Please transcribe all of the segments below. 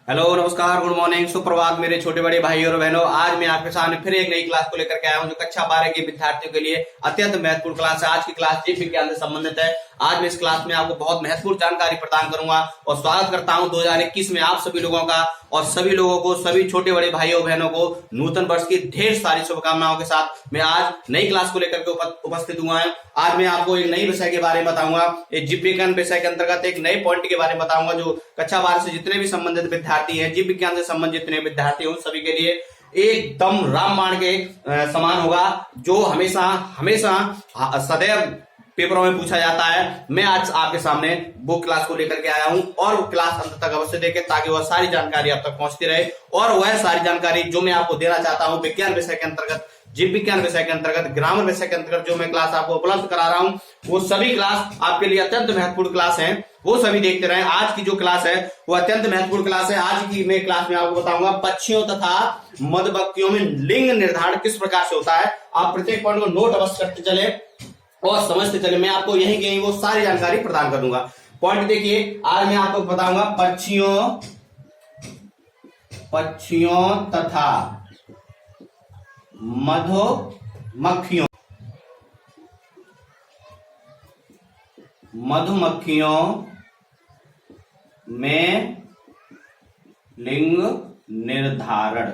Hello, नमस्कार, good morning, सुप्रभात मेरे छोटे बड़े भाई और बहनों। आज मैं आपके सामने फिर एक नई क्लास को लेकर के आया हूं जो कक्षा 12 के विद्यार्थियों के लिए अत्यंत महत्वपूर्ण क्लास है। आज की क्लास जीव विज्ञान से संबंधित है। आज मैं इस क्लास में आपको बहुत महत्वपूर्ण जानकारी प्रदान करूंगा और स्वागत करता हूं 2021 में आप सभी लोगों का और सभी लोगों को, सभी छोटे बड़े भाइयों बहनों को नूतन वर्ष की ढेर सारी शुभकामनाओं के साथ मैं आज नई क्लास को लेकर के उपस्थित हुआ हूं। आज मैं आपको एक नई विषय के बारे में बताऊंगा। एक जीव विज्ञान विषय के अंतर्गत एक नए पॉइंट के बारे में बताऊंगा जो कक्षा 12 से जितने भी संबंधित विद्यार्थी हैं, जीव विज्ञान से संबंधित जितने विद्यार्थी हैं, सभी के लिए एकदम रामबाण के समान होगा, जो हमेशा हमेशा सदैव पेपरों में पूछा जाता है। मैं आज आपके सामने वो क्लास को लेकर के आया हूं और वो क्लास अंत तक अवश्य देखें ताकि वह सारी जानकारी आप तक पहुंचती रहे। और वह सारी जानकारी जो मैं आपको देना चाहता हूं विज्ञान विषय के अंतर्गत, जीव विज्ञान विषय के अंतर्गत, ग्रामर विषय के अंतर्गत जो मैं क्लास आपको उपलब्ध करा रहा हूं, वो सभी क्लास आपके लिए अत्यंत महत्वपूर्ण क्लास है। वो सभी देखते रहे। आज की जो क्लास है वो अत्यंत महत्वपूर्ण क्लास है। आज की मैं क्लास में आपको बताऊंगा पक्षियों तथा मधुमक्खियों में लिंग निर्धारण किस प्रकार से होता है। आप प्रत्येक पॉइंट को नोट अवश्य करते चले और समझते चले। मैं आपको यहीं की वो सारी जानकारी प्रदान कर दूंगा। पॉइंट देखिए, आज मैं आपको बताऊंगा पक्षियों तथा मधुमक्खियों में लिंग निर्धारण।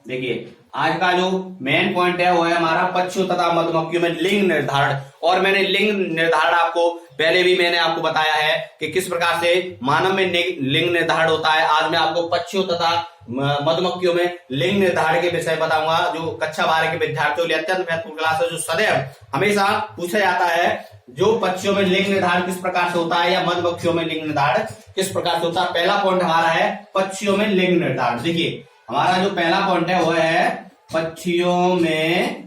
देखिए, आज का जो मेन पॉइंट है वो है हमारा पक्षियों तथा मधुमक्खियों में लिंग निर्धारण। और मैंने लिंग निर्धारण आपको पहले भी मैंने आपको बताया है कि किस प्रकार से मानव में लिंग निर्धारण होता है। आज मैं आपको पक्षियों तथा मधुमक्खियों में लिंग निर्धारण के विषय बताऊंगा जो कक्षा 12 के विद्यार्थियों के लिए अत्यंत महत्वपूर्ण क्लास है, जो सदैव हमेशा पूछा जाता है। जो पक्षियों में लिंग निर्धारण किस प्रकार से होता है या मधुमक्खियों में लिंग निर्धारण किस प्रकार से होता है। पहला पॉइंट हमारा है पक्षियों में लिंग निर्धारण। देखिए, हमारा जो पहला पॉइंट है वो है पक्षियों में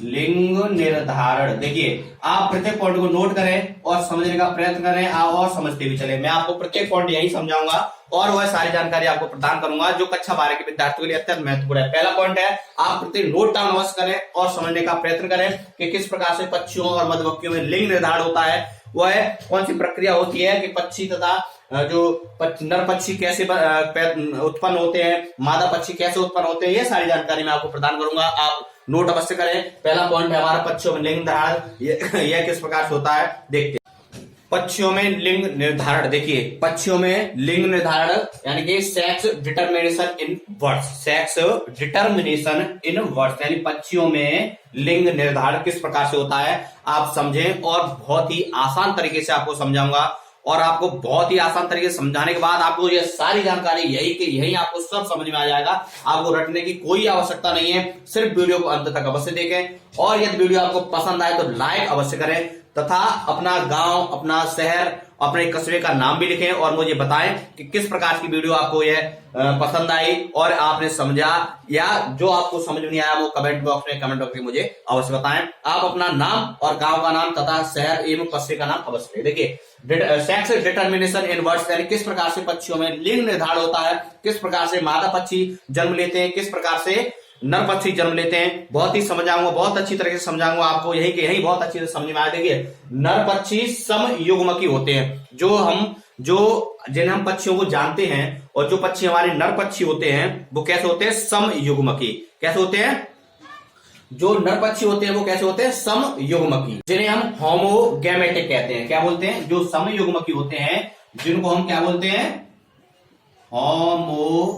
लिंग निर्धारण। देखिए, आप प्रत्येक पॉइंट को नोट करें और समझने का प्रयत्न करें और समझते भी चले। मैं आपको प्रत्येक पॉइंट यही समझाऊंगा और वह सारी जानकारी आपको प्रदान करूंगा जो कक्षा 12 के विद्यार्थियों के लिए अत्यंत महत्वपूर्ण है। पहला पॉइंट है, आप प्रत्येक नोट डाउन अवश्य करें और समझने का प्रयत्न करें कि किस प्रकार से पक्षियों और मधुमक्खियों में लिंग निर्धारण होता है। वह कौन सी प्रक्रिया होती है कि पक्षी तथा जो नर पक्षी कैसे उत्पन्न होते हैं, मादा पक्षी कैसे उत्पन्न होते हैं, ये सारी जानकारी मैं आपको प्रदान करूंगा। आप नोट अवश्य करें। पहला पॉइंट है हमारा पक्षियों में लिंग निर्धारण। यह किस प्रकार से होता है देखते हैं। पक्षियों में लिंग निर्धारण। देखिए, पक्षियों में लिंग निर्धारण यानी कि sex determination in birds. Sex determination in birds यानी पक्षियों में लिंग निर्धारण किस प्रकार से होता है आप समझें। और बहुत ही आसान तरीके से आपको समझाऊंगा और आपको बहुत ही आसान तरीके से समझाने के बाद आपको ये सारी जानकारी यही आपको सब समझ में आ जाएगा। आपको रटने की कोई आवश्यकता नहीं है। सिर्फ वीडियो को अंत तक अवश्य देखें और यदि वीडियो आपको पसंद आए तो लाइक अवश्य करें तथा अपना गांव, अपना शहर, अपने कस्बे का नाम भी लिखें और मुझे बताएं कि किस प्रकार की वीडियो आपको यह पसंद आई और आपने समझा या जो आपको समझ में नहीं आया वो कमेंट बॉक्स में मुझे अवश्य बताएं। आप अपना नाम और गांव का नाम तथा शहर एवं कस्बे का नाम अवश्य लें। देखिए, सेक्स डिटर्मिनेशन इन बर्ड्स यानी किस प्रकार से पक्षियों में लिंग निर्धारण होता है, किस प्रकार से मादा पक्षी जन्म लेते हैं, किस प्रकार से नर पक्षी जन्म लेते हैं। बहुत ही समझाऊंगा, बहुत अच्छी तरीके से समझाऊंगा आपको। यही बहुत अच्छी से समझ में आ। देखिए, नर पक्षी समयुग्मकी होते हैं। जिन्हें हम पक्षियों को जानते हैं और जो पक्षी हमारे नर पक्षी होते हैं वो कैसे होते हैं, समयुग्मकी। कैसे होते हैं? जो नर पक्षी होते हैं वो कैसे होते हैं, समयुग्मकी, जिन्हें हम होमोगैमेटिक कहते हैं। क्या बोलते हैं? जो समयुग्मकी होते हैं जिनको हम क्या बोलते हैं, होमोगैमेटिक।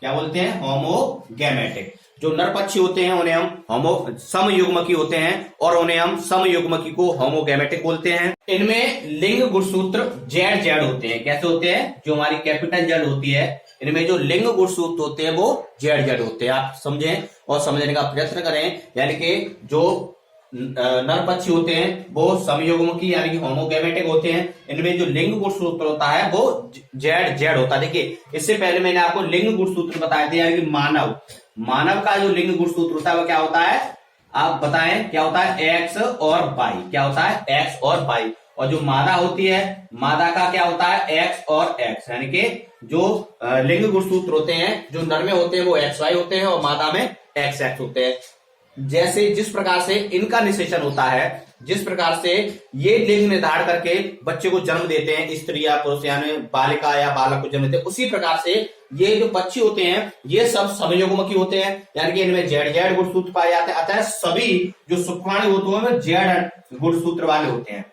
क्या बोलते हैं? होमोगैमेटिक। जो नर पक्षी होते हैं उन्हें हम समयुग्मकी होते हैं और उन्हें हम समयुग्मकी को होमोगैमेटिक बोलते हैं। इनमें लिंग गुणसूत्र जेड होते हैं। कैसे होते हैं? जो हमारी कैपिटल जेड होती है, इनमें जो लिंग गुणसूत्र होते हैं वो जेड होते हैं। आप समझें और समझने का प्रयत्न करें। यानी कि जो नर पक्षी होते हैं वो समयुग्मकी यानी कि होमोगैमेटिक होते हैं। इनमें जो लिंग गुणसूत्र होता है वो जेड होता है। देखिए, इससे पहले मैंने आपको लिंग गुणसूत्र बताए थे यानी कि मानव का जो लिंग गुणसूत्र होता है वो क्या होता है, आप बताएं क्या होता है, एक्स और वाई। क्या होता है? एक्स और वाई। और जो मादा होती है, मादा का क्या होता है, एक्स और एक्स। यानी कि जो लिंग गुणसूत्र होते हैं जो नर में होते हैं वो एक्स वाई होते हैं और मादा में एक्स एक्स होते हैं। जैसे जिस प्रकार से इनका निषेचन होता है जिस प्रकार से ये लिंग निर्धारण करके बच्चे को जन्म देते हैं, स्त्री या पुरुष यानी बालिका या बालक को जन्म देते हैं, उसी प्रकार से ये जो पक्षी होते हैं ये सब समयुग्मकी होते हैं, यानी कि इनमें जेड जेड गुणसूत्र पाए जाते हैं। अतः सभी जो शुक्राणु होते हैं वो जेड गुणसूत्र वाले होते हैं,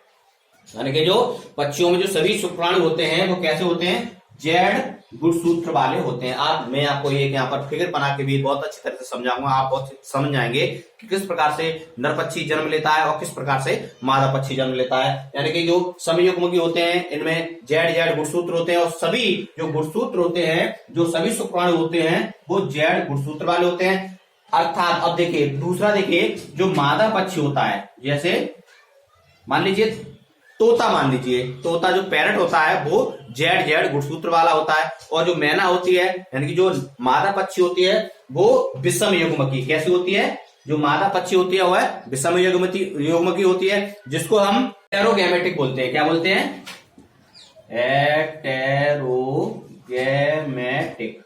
यानी कि जो पक्षियों में जो सभी शुक्राणु होते हैं वो कैसे होते हैं, जेड गुणसूत्र वाले होते हैं। मैं आपको एक यहाँ पर फिगर बना के भी बहुत अच्छी तरह से समझाऊंगा, आप बहुत समझ जाएंगे कि किस प्रकार से नर पक्षी जन्म लेता है और किस प्रकार से मादा पक्षी जन्म लेता है। यानी कि जो समयुग्मकी होते हैं इनमें जेड जेड गुणसूत्र होते हैं और सभी जो गुणसूत्र होते हैं, जो सभी शुक्राणु होते हैं वो जेड गुणसूत्र वाले होते हैं। अर्थात अब देखिए दूसरा, देखिए जो मादा पक्षी होता है, जैसे मान लीजिए तोता, मान लीजिए तोता जो पैरट होता है वो जेड जेड गुणसूत्र वाला होता है, और जो मैना होती है यानी कि जो मादा पक्षी होती है वो विषम युग्मकी। कैसी होती है, जो मादा पक्षी होती है वह विषम युग्मकी होती है, जिसको हम हेटेरोगैमेटिक बोलते हैं। क्या बोलते हैं, हेटेरोगैमेटिक।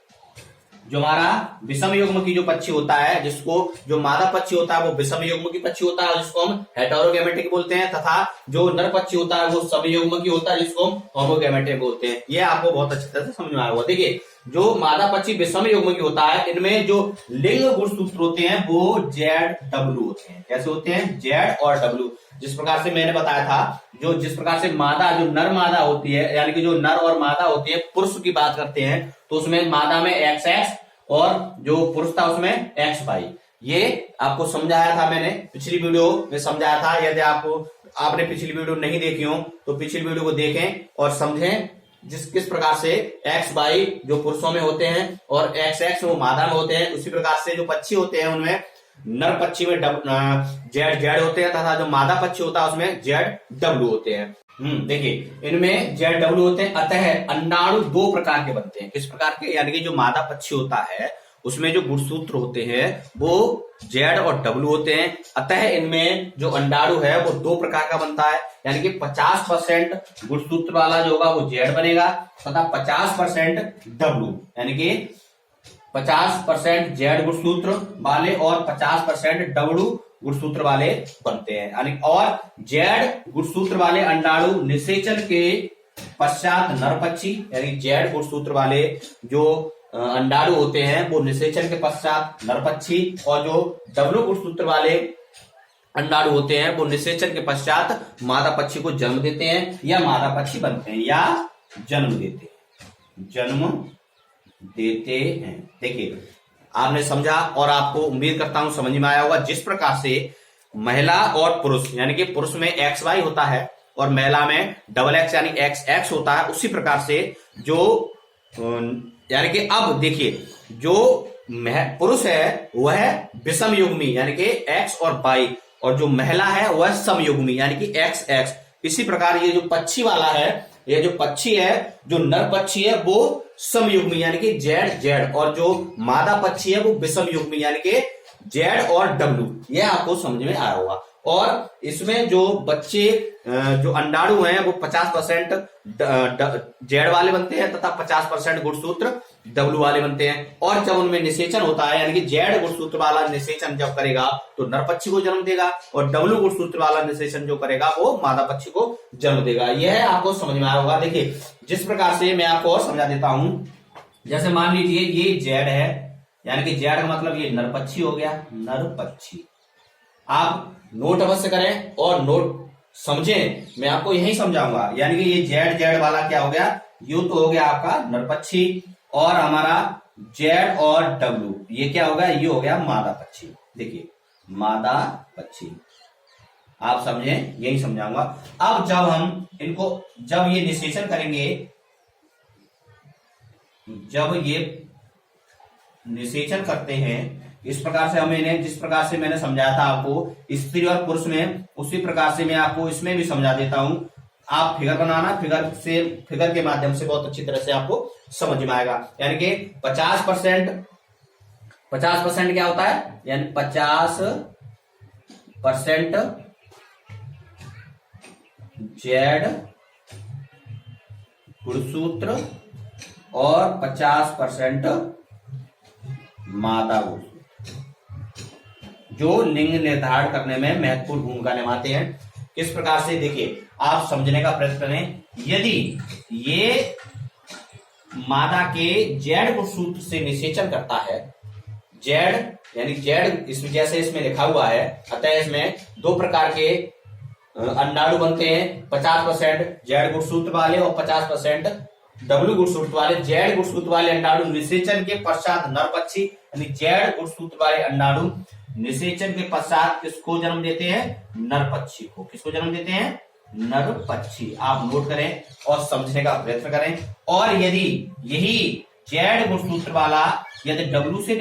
जो हमारा विषम युग्मकी जो पक्षी होता है, जिसको जो मादा पक्षी होता है वो विषम युग्मकी पक्षी होता है जिसको हम हेटेरोगैमेटिक बोलते हैं, तथा जो नर पक्षी होता है वो समयुग्मकी होता है जिसको हम होमोगैमेटिक बोलते हैं। ये आपको बहुत अच्छी तरह से समझ में आया होगा। देखिए जो मादा पक्षी विषम युग्मकी होता है इनमें जो लिंग गुणसूत्र होते हैं वो जेड डब्ल्यू होते हैं। कैसे होते हैं, जेड और डब्ल्यू। जिस प्रकार से मैंने बताया था, जो जिस प्रकार से मादा जो नर मादा होती है, यानी कि जो नर और मादा होती है, पुरुष की बात करते हैं तो उसमें मादा में एक्स एक्स और जो पुरुष था उसमें एक्स वाई। ये आपको समझाया था मैंने पिछली वीडियो में समझाया था। यदि आपने पिछली वीडियो नहीं देखी हो तो पिछली वीडियो को देखें और समझें किस प्रकार से एक्स वाई जो पुरुषों में होते हैं और एक्स एक्स वो मादा में होते हैं। उसी प्रकार से जो पक्षी होते हैं उनमें नर पक्षी में जेड जेड होते हैं तथा जो मादा पक्षी होता है उसमें जेड डब्ल्यू होते हैं। देखिए इनमें जेड डब्ल्यू होते हैं। अतः अंडाणु दो प्रकार के बनते हैं। किस प्रकार के, यानी कि जो मादा पक्षी होता है उसमें जो गुणसूत्र होते हैं वो जेड और डब्ल्यू होते हैं। अतः इनमें जो अंडाणु है वो दो प्रकार का बनता है, यानी कि 50% गुणसूत्र वाला जो होगा वो जेड बनेगा तथा 50% डब्ल्यू, यानी कि 50% जेड गुणसूत्र वाले और 50% डब्ल्यू गुणसूत्र वाले बनते हैं। यानी और जेड गुणसूत्र वाले अंडाणु निषेचन के पश्चात नर पक्षी, यानी जेड गुणसूत्र वाले जो अंडाणु होते हैं वो निषेचन के पश्चात नर पक्षी, और जो डब्ल्यू गुणसूत्र वाले अंडाणु होते हैं वो निषेचन के पश्चात मादा पक्षी को जन्म देते हैं या मादा पक्षी बनते हैं या जन्म देते हैं। देखिए आपने समझा और आपको उम्मीद करता हूं समझ में आया होगा। जिस प्रकार से महिला और पुरुष, यानी कि पुरुष में एक्स वाई होता है और महिला में डबल एक्स यानी एक्स एक्स होता है, उसी प्रकार से जो यानी कि अब देखिए जो पुरुष है वह विषम युग्मी यानी कि एक्स और वाई, और जो महिला है वह समयुग्मी यानी कि एक्स एक्स। इसी प्रकार ये जो पक्षी वाला है, ये जो पक्षी है जो नर पक्षी है वो समयुग्मी यानी कि जेड जेड, और जो मादा पक्षी है वो विषम युग्मी यानी कि जेड और डब्ल्यू। ये आपको समझ में आया होगा। और इसमें जो बच्चे जो अंडाणु हैं वो 50% जेड वाले बनते हैं तथा 50% गुणसूत्र डब्ल्यू वाले बनते हैं। और जब उनमें निषेचन होता है, यानी कि जेड गुणसूत्र वाला निषेचन जब करेगा तो नर पक्षी को जन्म देगा, और डब्ल्यू गुणसूत्र वाला निषेचन जो करेगा वो मादा पक्षी को जन्म देगा। यह आपको समझ में आया होगा। देखिए जिस प्रकार से मैं आपको और समझा देता हूं, जैसे मान लीजिए ये जेड है, यानी कि जेड का मतलब ये नर पक्षी हो गया, नर पक्षी। आप नोट अवश्य करें और नोट समझें, मैं आपको यही समझाऊंगा। यानी कि ये जेड जेड वाला क्या हो गया, यू तो हो गया आपका नर पक्षी, और हमारा जेड और डब्ल्यू ये क्या होगा, ये हो गया मादा पक्षी। देखिए मादा पक्षी, आप समझें, यही समझाऊंगा। अब जब हम इनको जब ये निषेचन करेंगे, जब ये निषेचन करते हैं इस प्रकार से हम इन्हें, जिस प्रकार से मैंने समझाया था आपको स्त्री और पुरुष में, उसी प्रकार से मैं आपको इसमें भी समझा देता हूं। आप फिगर बनाना, फिगर के माध्यम से बहुत अच्छी तरह से आपको समझ में आएगा। यानी कि 50% क्या होता है, यानी 50% जेड गुणसूत्र और 50% मादा गुणसूत्र जो लिंग निर्धारण करने में महत्वपूर्ण भूमिका निभाते हैं। किस प्रकार से, देखिए आप समझने का प्रयत्न करें। यदि ये मादा के जेड गुणसूत्र से निषेचन करता है, जेड यानी जेड इसमें जैसे इसमें लिखा हुआ है, अतः इसमें दो प्रकार के अंडाणु बनते हैं, 50% जेड गुणसूत्र वाले और 50% डब्ल्यू गुणसूत्र वाले। जेड गुणसूत्र वाले अंडाणु निषेचन के पश्चात नर पक्षी यानी जेड गुणसूत्र वाले अंडाणु निषेचन के पश्चात किसको जन्म देते हैं, नर पक्षी को। किसको जन्म देते हैं, नर पक्षी। आप नोट करें और समझने का प्रयत्न करें। और यदि यही जेड गुणसूत्र वाला यदि डब्ल्यू से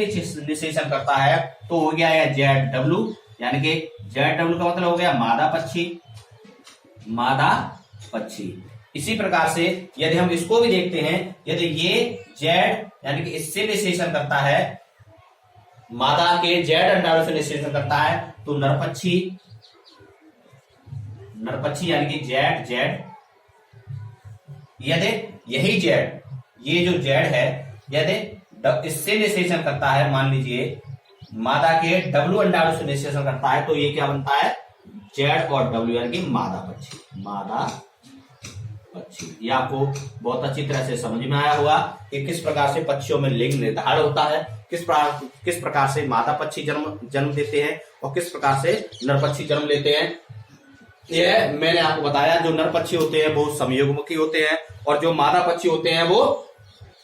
निषेचन करता है तो हो गया है जेड डब्ल्यू, यानी कि जेड डब्ल्यू का मतलब हो गया मादा पक्षी, मादा पक्षी। इसी प्रकार से यदि हम इसको भी देखते हैं, यदि ये जेड यानी कि इससे निषेचन करता है, मादा के जेड अंडाणु से निषेचन करता है तो नर पक्षी यानी कि जेड जेड। यदि यही जेड, ये जो जेड है, यदि इससे निषेचन करता है, मान लीजिए मादा के डब्ल्यू अंडाणु से निषेचन करता है तो ये क्या बनता है, जेड और डब्ल्यू यानी कि मादा पक्षी, मादा पक्षी। ये आपको बहुत अच्छी तरह से समझ में आया होगा कि किस प्रकार से पक्षियों में लिंग निर्धारण होता है, किस प्रकार से मादा पक्षी जन्म देते हैं और किस प्रकार से नर पक्षी जन्म लेते हैं। यह मैंने आपको बताया, जो नर पक्षी होते हैं वो समयुग्मकी होते हैं और जो मादा पक्षी होते हैं वो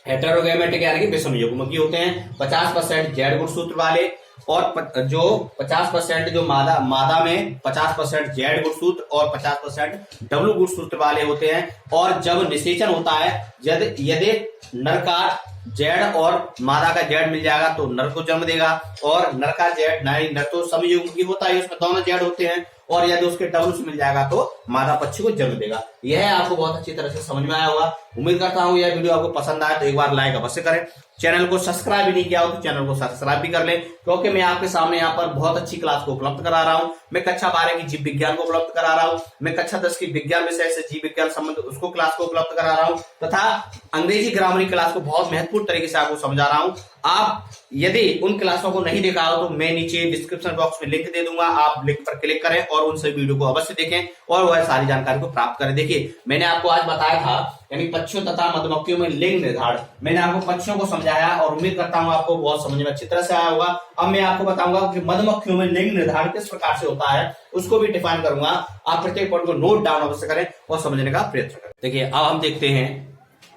हेटेरोगैमेटिक यानी कि विषमयुग्मकी होते हैं। 50% जेड गुणसूत्र वाले और जो 50% जो मादा में 50% जेड गुणसूत्र और 50% डब्ल्यू गुणसूत्र वाले होते हैं। और जब निषेचन होता है, यदि नर का जेड और मादा का जेड मिल जाएगा तो नर को जन्म देगा, और नर का जेड नर तो समयुग्मकी होता है, उसमें दोनों जेड होते हैं, और यदि उसके डब्ल्यू से मिल जाएगा तो मादा पक्षी को जन्म देगा। यह आपको बहुत अच्छी तरह से समझ में आया होगा। उम्मीद करता हूं यह वीडियो आपको पसंद आए तो एक बार लाइक अवश्य करें। चैनल को सब्सक्राइब भी नहीं किया हो तो चैनल को सब्सक्राइब भी कर लें, क्योंकि मैं आपके सामने यहाँ पर बहुत अच्छी क्लास को उपलब्ध करा रहा हूँ। मैं कक्षा 12 की जीव विज्ञान को उपलब्ध करा रहा हूँ, मैं कक्षा 10 की विज्ञान विषय से जीव विज्ञान संबंध उसको क्लास को उपलब्ध करा रहा हूँ, तथा अंग्रेजी ग्रामर की क्लास को बहुत महत्वपूर्ण तरीके से आपको समझा रहा हूँ। आप यदि उन क्लासों को नहीं देखा हो तो मैं नीचे डिस्क्रिप्शन बॉक्स में लिंक दे दूंगा, आप लिंक पर क्लिक करें और उन सभी वीडियो को अवश्य देखें और वह सारी जानकारी को प्राप्त करें। देखिए मैंने आपको आज बताया था यानी पक्षियों तथा मधुमक्खियों में लिंग निर्धारण, मैंने आपको पक्षियों को समझाया और उम्मीद करता हूं आपको बहुत समझ में अच्छी तरह से आया होगा। अब मैं आपको बताऊंगा कि मधुमक्खियों में लिंग निर्धारण किस प्रकार से होता है, उसको भी डिफाइन करूंगा। आप प्रत्येक पॉइंट को नोट डाउन अवश्य करें और समझने का प्रयत्न करें। देखिए अब हम देखते हैं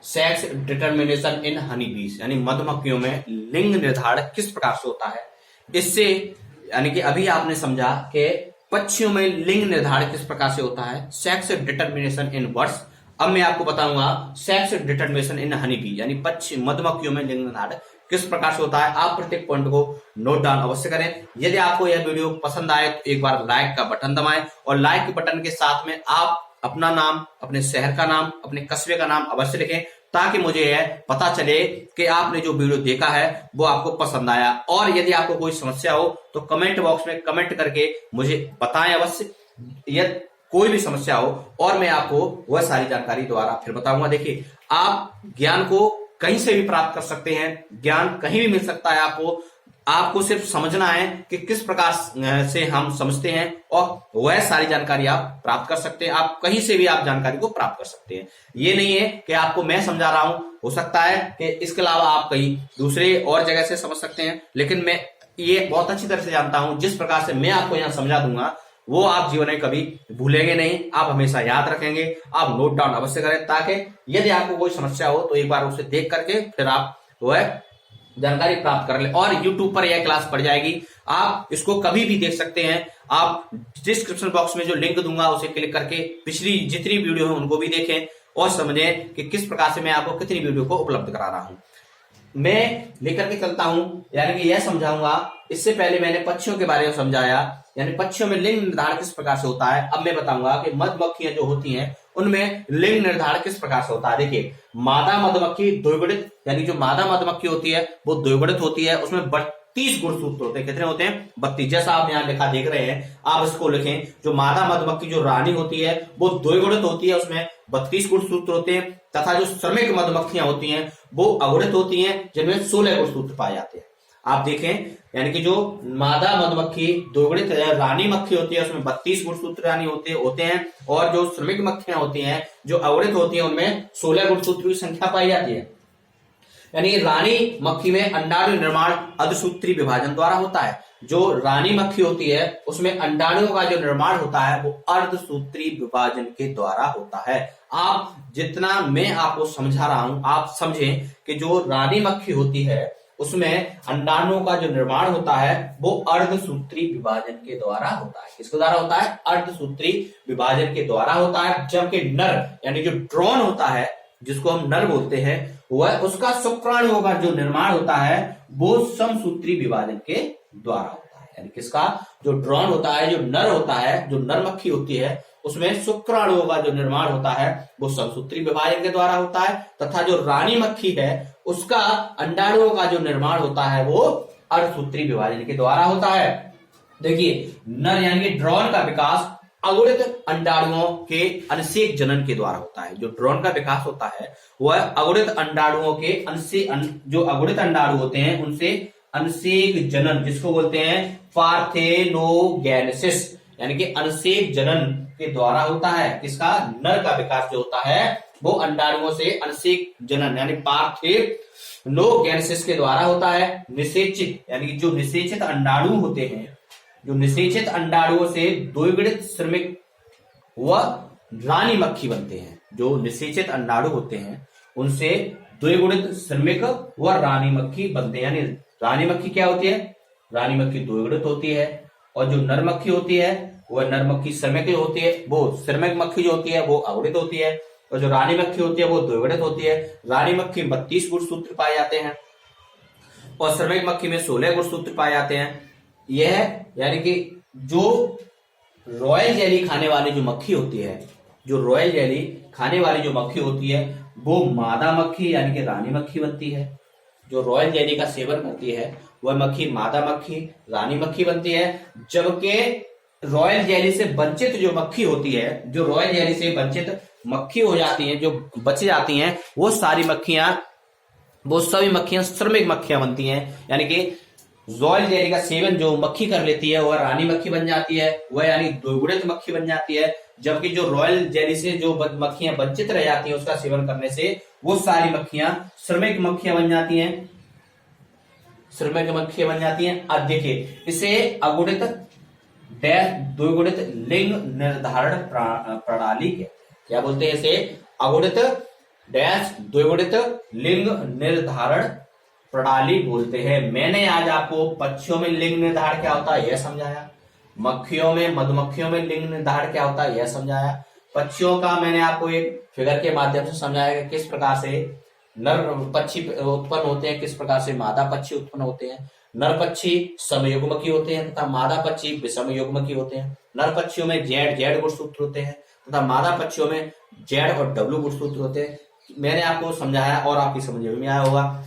सेक्स डिटर्मिनेशन इन हनी बीज, यानी मधुमक्खियों में लिंग निर्धारण किस प्रकार से होता है। इससे यानी कि अभी आपने समझा कि पक्षियों में लिंग निर्धारण किस प्रकार से होता है, सेक्स डिटर्मिनेशन इन बर्ड्स। अब मैं आपको बताऊंगा sex determination in honey bee, यानी पक्षी मधुमक्खियों में लिंग निर्धारण किस प्रकार से होता है। आप प्रत्येक पॉइंट को नोट डाउन अवश्य करें। यदि आपको यह वीडियो पसंद आए तो एक बार लाइक का बटन दबाएं और लाइक के बटन के साथ में आप अपना नाम, अपने शहर का नाम, अपने कस्बे का नाम अवश्य लिखें, ताकि मुझे यह पता चले कि आपने जो वीडियो देखा है वो आपको पसंद आया। और यदि आपको कोई समस्या हो तो कमेंट बॉक्स में कमेंट करके मुझे बताएं अवश्य, यदि कोई भी समस्या हो, और मैं आपको वह सारी जानकारी द्वारा फिर बताऊंगा। देखिए आप ज्ञान को कहीं से भी प्राप्त कर सकते हैं, ज्ञान कहीं भी मिल सकता है आपको सिर्फ समझना है कि किस प्रकार से हम समझते हैं और वह सारी जानकारी आप प्राप्त कर सकते हैं। आप कहीं से भी आप जानकारी को प्राप्त कर सकते हैं। ये नहीं है कि आपको मैं समझा रहा हूं, हो सकता है कि इसके अलावा आप कहीं दूसरे और जगह से समझ सकते हैं, लेकिन मैं ये बहुत अच्छी तरह से जानता हूं, जिस प्रकार से मैं आपको यहाँ समझा दूंगा वो आप जीवन में कभी भूलेंगे नहीं, आप हमेशा याद रखेंगे। आप नोट डाउन अवश्य करें, ताकि यदि आपको कोई समस्या हो तो एक बार उसे देख करके फिर आप वह जानकारी प्राप्त कर ले। और YouTube पर यह क्लास पड़ जाएगी, आप इसको कभी भी देख सकते हैं। आप डिस्क्रिप्शन बॉक्स में जो लिंक दूंगा उसे क्लिक करके पिछली जितनी वीडियो है उनको भी देखें और समझें कि किस प्रकार से मैं आपको कितनी वीडियो को उपलब्ध करा रहा हूं। मैं लेकर के चलता हूं, यानी कि यह समझाऊंगा। इससे पहले मैंने पक्षियों के बारे में समझाया, यानी पक्षियों में लिंग निर्धारण किस प्रकार से होता है। अब मैं बताऊंगा कि मधुमक्खियां जो होती हैं उनमें लिंग निर्धारण किस प्रकार से होता है। देखिए मादा मधुमक्खी द्विगुणित, यानी जो मादा मधुमक्खी होती है वो द्विगुणित होती है, उसमें 32 गुणसूत्र होते हैं। कितने होते हैं? 32। जैसा आप यहाँ लिखा देख रहे हैं, आप इसको लिखें। जो मादा मधुमक्खी जो रानी होती है वो द्विगुणित होती है, उसमें 32 गुणसूत्र होते हैं, तथा जो श्रमिक मधुमक्खियां होती हैं वो अगुणित होती हैं, जिनमें 16 गुणसूत्र पाए जाते हैं। आप देखें, यानी कि जो मादा मधुमक्खी द्विगुणित रानी मक्खी होती है उसमें 32 गुणसूत्र रानी होते हैं, और जो श्रमिक मक्खियां होती हैं जो अवृत होती हैं उनमें 16 गुणसूत्र की संख्या पाई जाती है। यानी रानी मक्खी में अंडाणु निर्माण अर्धसूत्री विभाजन द्वारा होता है। जो रानी मक्खी होती है उसमें अंडाणुओं का जो निर्माण होता है वो अर्धसूत्री विभाजन के द्वारा होता है। आप जितना मैं आपको समझा रहा हूं आप समझें कि जो रानी मक्खी होती है उसमें अंडाणुओं का जो निर्माण होता है वो अर्धसूत्री विभाजन के द्वारा होता है। किसके द्वारा होता है? अर्धसूत्री विभाजन के द्वारा होता है। जबकि नर यानी जो ड्रोन होता है जिसको हम नर बोलते हैं वह उसका शुक्राणुओं का जो निर्माण होता है वो समसूत्री विभाजन के द्वारा होता है। यानी किसका? जो ड्रोन होता है, जो नर होता है, जो नर मक्खी होती है उसमें शुक्राणुओं का जो निर्माण होता है वो समसूत्री विभाजन के द्वारा होता है, तथा जो रानी मक्खी है उसका अंडाणुओं का जो निर्माण होता है वो अर्धसूत्री विभाजन के द्वारा होता है। देखिए, नर यानी कि ड्रोन का विकास अगुणित अंडाणुओं के अनसेक जनन के द्वारा होता है। जो ड्रोन का विकास होता है वह अगुणित अंडाणुओं के जो अगुणित अंडाणु होते हैं उनसे अनसेक जनन, जिसको बोलते हैं पार्थेनोगेनेसिस, यानी कि अनसेक जनन के द्वारा होता है। किसका? नर का विकास जो होता है वो अंडाणुओं से अनसेक जनन यानी पार्थेनोगेनेसिस के द्वारा होता है। निषेचित यानी कि जो निषेचित अंडाणु होते हैं, जो निषेचित अंडाणुओं से द्विगुणित श्रमिक व रानी मक्खी बनते हैं। जो निषेचित अंडाणु होते हैं उनसे द्विगुणित श्रमिक व रानी मक्खी बनते हैं। यानी रानी मक्खी क्या होती है? रानी मक्खी द्विगुणित होती है, और जो नर मक्खी होती है वह नर मक्खी श्रमिक होती है, वो श्रमिक मक्खी जो होती है वो अगुणित होती है, और जो रानी मक्खी होती है वो द्विगुणित होती है। रानी मक्खी 32 गुणसूत्र पाए जाते हैं और श्रमिक मक्खी में 16 गुणसूत्र पाए जाते हैं। यह यानी कि जो रॉयल जेली खाने वाली जो मक्खी होती है, जो रॉयल जेली खाने वाली जो मक्खी होती है वो मादा मक्खी यानी कि रानी मक्खी बनती है। जो रॉयल जेली का सेवन करती है वह मक्खी मादा मक्खी रानी मक्खी बनती है। जबकि रॉयल जेली से वंचित जो मक्खी होती है, जो रॉयल जेली से वंचित मक्खी हो जाती है, जो बच जाती हैं, वो सारी मक्खियां, वो सभी मक्खियां श्रमिक मक्खियां बनती हैं। यानी कि रॉयल जेली का सेवन जो मक्खी कर लेती है वह रानी मक्खी बन जाती है, वह यानी द्विगुणित मक्खी बन जाती है। जबकि जो रॉयल जेली से जो मक्खियां वंचित रह जाती हैं उसका सेवन करने से वो सारी मक्खियां श्रमिक मक्खियां बन जाती हैं, श्रमिक मक्खियां बन जाती हैं। अब देखिए, इसे अगुणित द्विगुणित लिंग निर्धारण प्रणाली के क्या बोलते हैं? इसे अगुणित द्विगुणित लिंग निर्धारण प्रणाली बोलते हैं। मैंने आज आपको पक्षियों में लिंग निर्धारण क्या होता है यह समझाया, मक्खियों में मधुमक्खियों में लिंग निर्धारण क्या होता है यह समझाया। पक्षियों का मैंने आपको एक फिगर के माध्यम से समझाया कि किस प्रकार से नर पक्षी उत्पन्न होते हैं, किस प्रकार से मादा पक्षी उत्पन्न होते हैं। नर पक्षी समयुग्मकी होते हैं तथा मादा पक्षी विषमयुग्मकी होते हैं। नर पक्षियों में जेड गुणसूत्र होते हैं तथा मादा पक्षियों में जेड और डब्ल्यू गुणसूत्र होते हैं। मैंने आपको समझाया और आपकी समझ में आया होगा।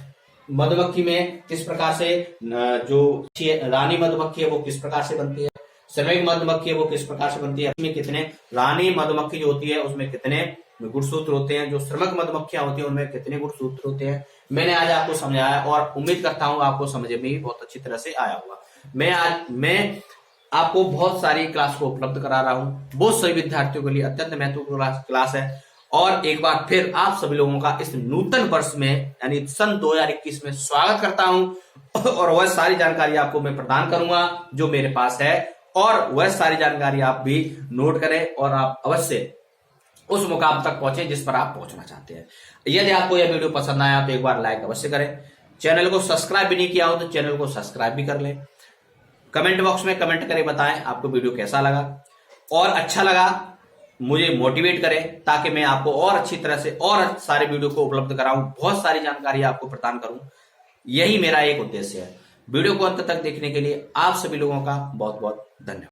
मधुमक्खी में किस प्रकार से जो रानी मधुमक्खी है वो किस प्रकार से बनती है, श्रमिक मधुमक्खी है वो किस प्रकार से बनती है, उसमें कितने रानी मधुमक्खी जो होती है उसमें कितने गुणसूत्र होते हैं, जो श्रमिक मधुमक्खियां होती है उनमें कितने गुणसूत्र होते हैं। मैंने आज आपको समझाया और उम्मीद करता हूं आपको समझ में भी बहुत अच्छी तरह से आया होगा। मैं आपको बहुत सारी क्लास को उपलब्ध करा रहा हूं, बहुत सभी विद्यार्थियों के लिए अत्यंत महत्वपूर्ण क्लास है। और एक बार फिर आप सभी लोगों का इस नूतन वर्ष में यानी सन 2021 में स्वागत करता हूं, और वह सारी जानकारी आपको मैं प्रदान करूंगा जो मेरे पास है, और वह सारी जानकारी आप भी नोट करें और आप अवश्य उस मुकाम तक पहुंचे जिस पर आप पहुंचना चाहते हैं। यदि आपको यह वीडियो पसंद आया तो एक बार लाइक अवश्य करें। चैनल को सब्सक्राइब भी नहीं किया हो तो चैनल को सब्सक्राइब भी कर लें। कमेंट बॉक्स में कमेंट करें, बताएं आपको वीडियो कैसा लगा, और अच्छा लगा मुझे मोटिवेट करें ताकि मैं आपको और अच्छी तरह से और सारे वीडियो को उपलब्ध कराऊं, बहुत सारी जानकारी आपको प्रदान करूं। यही मेरा एक उद्देश्य है। वीडियो को अंत तक देखने के लिए आप सभी लोगों का बहुत बहुत धन्यवाद।